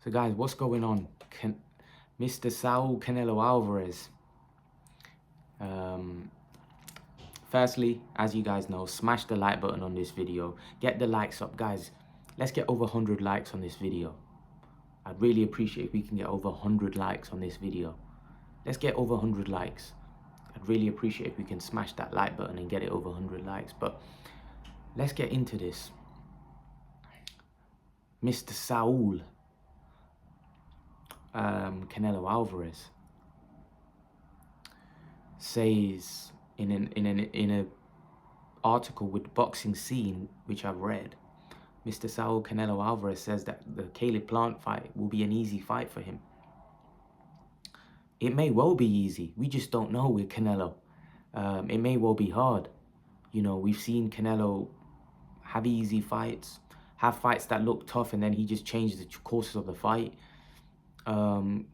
So guys, what's going on? Mr. Saul Canelo Alvarez. Firstly, as you guys know, smash the like button on this video. Get the likes up, guys. Let's get over 100 likes on this video. I'd really appreciate if we can get over 100 likes on this video. Let's get over 100 likes. I'd really appreciate if we can smash that like button and get it over 100 likes. But let's get into this. Mr. Saul Canelo Alvarez says in an article with Boxing Scene, which I've read, Mr. Saul Canelo Alvarez says that the Caleb Plant fight will be an easy fight for him. It may well be easy. We just don't know with Canelo. It may well be hard. You know, we've seen Canelo have easy fights, have fights that look tough, and then he just changes the courses of the fight.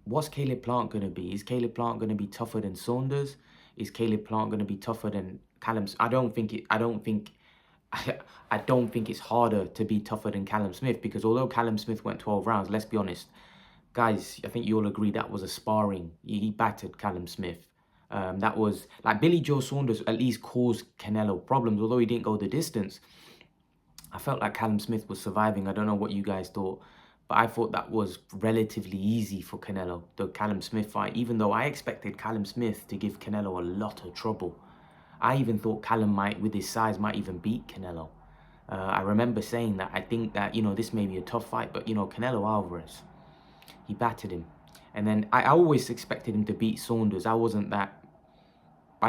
What's Caleb Plant going to be? Is Caleb Plant going to be tougher than Saunders? Is Caleb Plant going to be tougher than Callum? I don't think it's harder to be tougher than Callum Smith, because although Callum Smith went 12 rounds, let's be honest, guys, I think you all agree that was a sparring. He battered Callum Smith. That was like Billy Joe Saunders at least caused Canelo problems, although he didn't go the distance. I felt like Callum Smith was surviving. I don't know what you guys thought, but I thought that was relatively easy for Canelo, the Callum Smith fight, even though I expected Callum Smith to give Canelo a lot of trouble. I even thought Callum might, with his size, might even beat Canelo. I remember saying that I think that, you know, this may be a tough fight, but, you know, Canelo Alvarez, he battered him. And then I always expected him to beat Saunders. I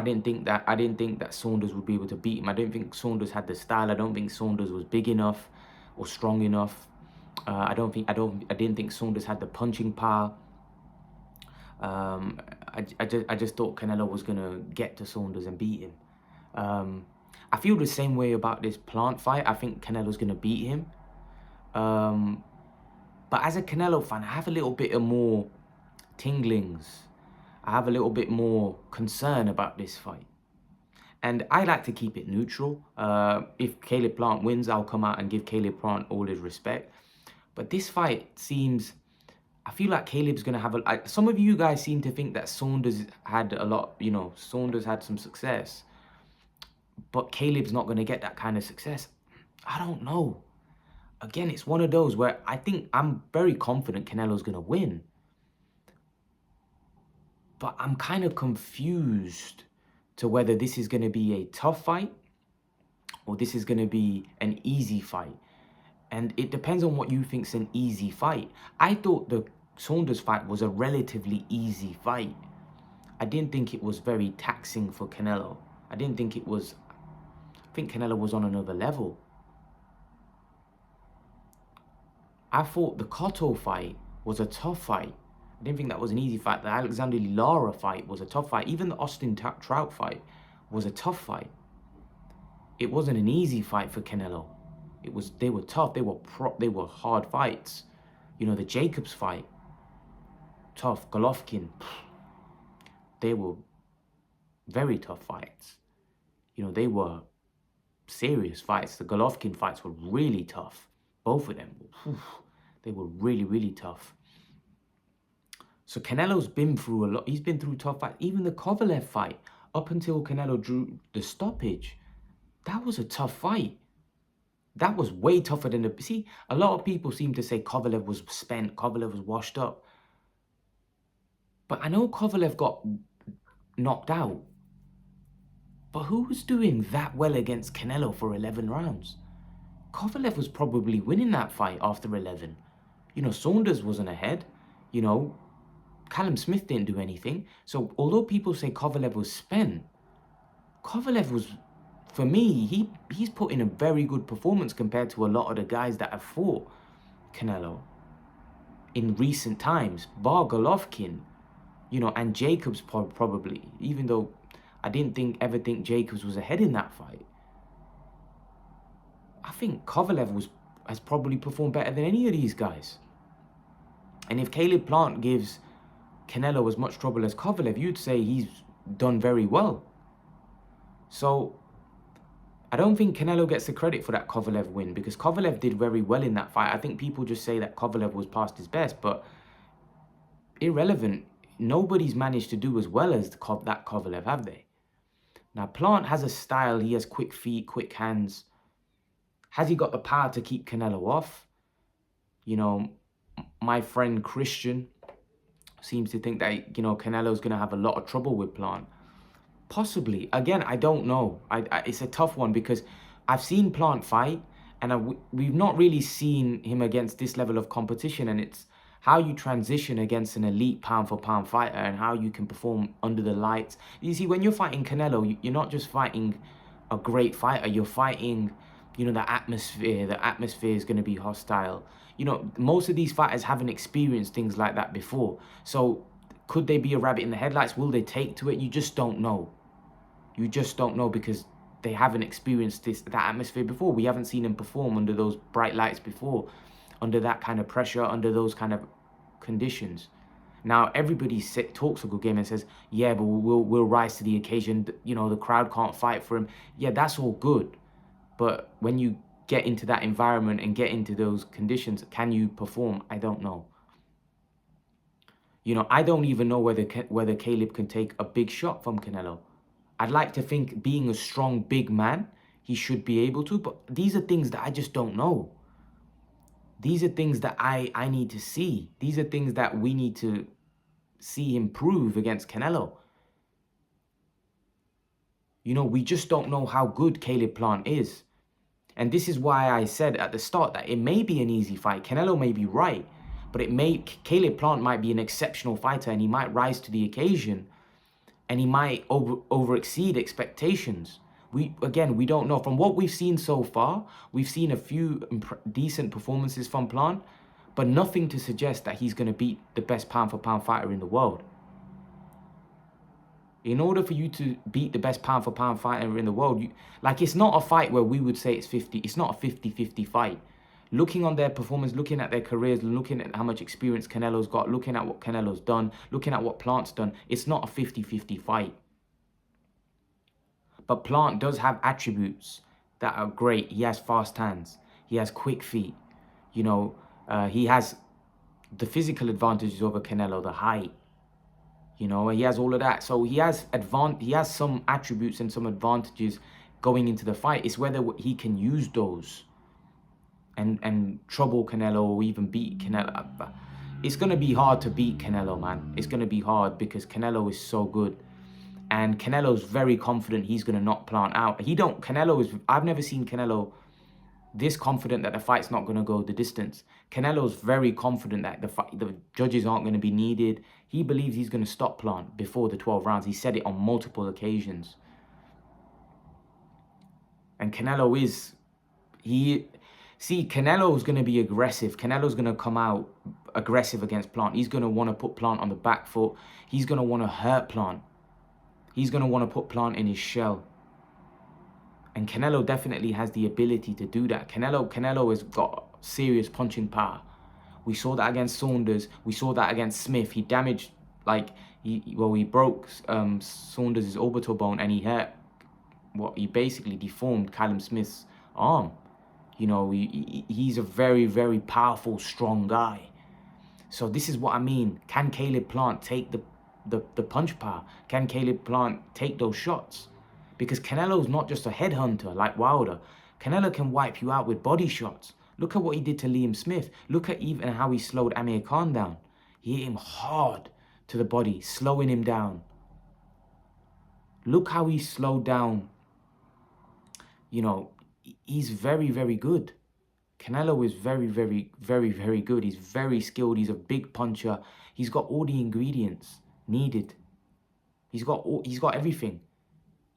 didn't think that Saunders would be able to beat him. I don't think Saunders had the style. I don't think Saunders was big enough or strong enough. I didn't think Saunders had the punching power. I just thought Canelo was gonna get to Saunders and beat him. I feel the same way about this Plant fight. I think Canelo's gonna beat him. But as a Canelo fan, I have a little bit of more tinglings. I have a little bit more concern about this fight. And I like to keep it neutral. If Caleb Plant wins, I'll come out and give Caleb Plant all his respect. But this fight seems, I feel like Caleb's going to have some of you guys seem to think that Saunders had a lot, you know, Saunders had some success. But Caleb's not going to get that kind of success. I don't know. Again, it's one of those where I think I'm very confident Canelo's going to win. But I'm kind of confused to whether this is going to be a tough fight or this is going to be an easy fight. And it depends on what you think's an easy fight. I thought the Saunders fight was a relatively easy fight. I didn't think it was very taxing for Canelo. I think Canelo was on another level. I thought the Cotto fight was a tough fight. I didn't think that was an easy fight. The Alexander Lara fight was a tough fight. Even the Austin Trout fight was a tough fight. It wasn't an easy fight for Canelo. They were tough. They were hard fights. You know, the Jacobs fight, tough. Golovkin, they were very tough fights. You know, they were serious fights. The Golovkin fights were really tough. Both of them, they were really, really tough. So Canelo's been through a lot. He's been through tough fights. Even the Kovalev fight, up until Canelo drew the stoppage, that was a tough fight. That was way tougher than the... See, a lot of people seem to say Kovalev was spent, Kovalev was washed up. But I know Kovalev got knocked out. But who was doing that well against Canelo for 11 rounds? Kovalev was probably winning that fight after 11. You know, Saunders wasn't ahead. You know, Callum Smith didn't do anything. So although people say Kovalev was spent, Kovalev was, for me, he's put in a very good performance compared to a lot of the guys that have fought Canelo in recent times. Bar Golovkin, you know, and Jacobs probably, even though I didn't ever think Jacobs was ahead in that fight. I think Kovalev has probably performed better than any of these guys. And if Caleb Plant gives Canelo as much trouble as Kovalev, you'd say he's done very well. So I don't think Canelo gets the credit for that Kovalev win, because Kovalev did very well in that fight. I think people just say that Kovalev was past his best, but irrelevant. Nobody's managed to do as well as that Kovalev, have they? Now, Plant has a style. He has quick feet, quick hands. Has he got the power to keep Canelo off? You know, my friend Christian seems to think that, you know, Canelo's going to have a lot of trouble with Plant. Possibly. Again, I don't know. It's a tough one, because I've seen Plant fight, and we've not really seen him against this level of competition, and it's how you transition against an elite pound-for-pound fighter and how you can perform under the lights. You see, when you're fighting Canelo, you're not just fighting a great fighter. You're fighting, you know, the atmosphere. The atmosphere is going to be hostile. You know, most of these fighters haven't experienced things like that before. So could they be a rabbit in the headlights? Will they take to it? You just don't know. You just don't know, because they haven't experienced that atmosphere before. We haven't seen them perform under those bright lights before, under that kind of pressure, under those kind of conditions. Now, everybody talks a good game and says, yeah, but we'll rise to the occasion. You know, the crowd can't fight for him. Yeah, that's all good. But when you get into that environment and get into those conditions, can you perform? I don't know. You know, I don't even know whether Caleb can take a big shot from Canelo. I'd like to think, being a strong, big man, he should be able to. But these are things that I just don't know. These are things that I need to see. These are things that we need to see him prove against Canelo. You know, we just don't know how good Caleb Plant is. And this is why I said at the start that it may be an easy fight. Canelo may be right, but Caleb Plant might be an exceptional fighter, and he might rise to the occasion, and he might over-exceed expectations. We don't know. From what we've seen so far, we've seen a few decent performances from Plant, but nothing to suggest that he's going to beat the best pound-for-pound fighter in the world. In order for you to beat the best pound-for-pound fighter in the world, it's not a fight where we would say it's not a 50-50 fight. Looking on their performance, looking at their careers, looking at how much experience Canelo's got, looking at what Canelo's done, looking at what Plant's done, it's not a 50-50 fight. But Plant does have attributes that are great. He has fast hands. He has quick feet. You know, he has the physical advantages over Canelo, the height. You know, he has all of that. So he has some attributes and some advantages going into the fight. It's whether he can use those and trouble Canelo, or even beat Canelo. It's going to be hard to beat Canelo, man. It's going to be hard, because Canelo is so good. And Canelo's very confident he's going to knock Plant out. I've never seen Canelo this confident that the fight's not going to go the distance. Canelo's very confident that the judges aren't going to be needed. He believes he's going to stop Plant before the 12 rounds. He said it on multiple occasions. And Canelo is... Canelo's going to be aggressive. Canelo's going to come out aggressive against Plant. He's going to want to put Plant on the back foot. He's going to want to hurt Plant. He's going to want to put Plant in his shell. And Canelo definitely has the ability to do that. Canelo has got serious punching power. We saw that against Saunders. We saw that against Smith. He damaged, he broke Saunders' orbital bone, and he basically deformed Callum Smith's arm. You know, he's a very, very powerful, strong guy. So this is what I mean. Can Caleb Plant take the punch power? Can Caleb Plant take those shots? Because Canelo's not just a headhunter like Wilder. Canelo can wipe you out with body shots. Look at what he did to Liam Smith. Look at even how he slowed Amir Khan down. He hit him hard to the body, slowing him down. Look how he slowed down. You know, he's very, very good. Canelo is very, very, very, very good. He's very skilled. He's a big puncher. He's got all the ingredients needed. He's got everything.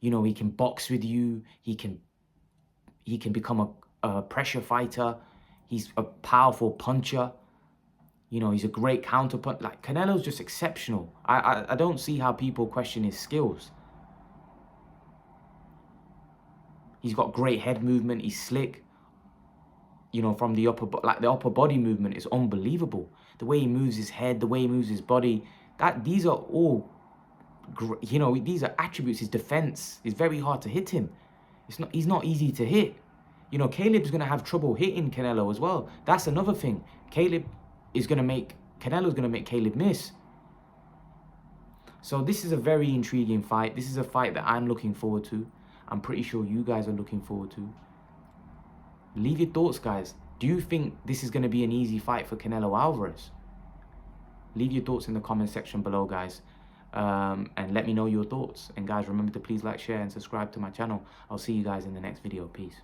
You know, he can box with you. He can become a pressure fighter. He's a powerful puncher. You know, he's a great counterpuncher. Like, Canelo's just exceptional. I don't see how people question his skills. He's got great head movement. He's slick. You know, from the upper body movement is unbelievable. The way he moves his head, the way he moves his body. These are all, you know, these are attributes. His defense is very hard to hit him. He's not easy to hit. You know, Caleb's gonna have trouble hitting Canelo as well. That's another thing. Canelo's gonna make Caleb miss. So this is a very intriguing fight. This is a fight that I'm looking forward to. I'm pretty sure you guys are looking forward to. Leave your thoughts, guys. Do you think this is going to be an easy fight for Canelo Alvarez? Leave your thoughts in the comment section below, guys. And let me know your thoughts. And guys, remember to please like, share, and subscribe to my channel. I'll see you guys in the next video. Peace.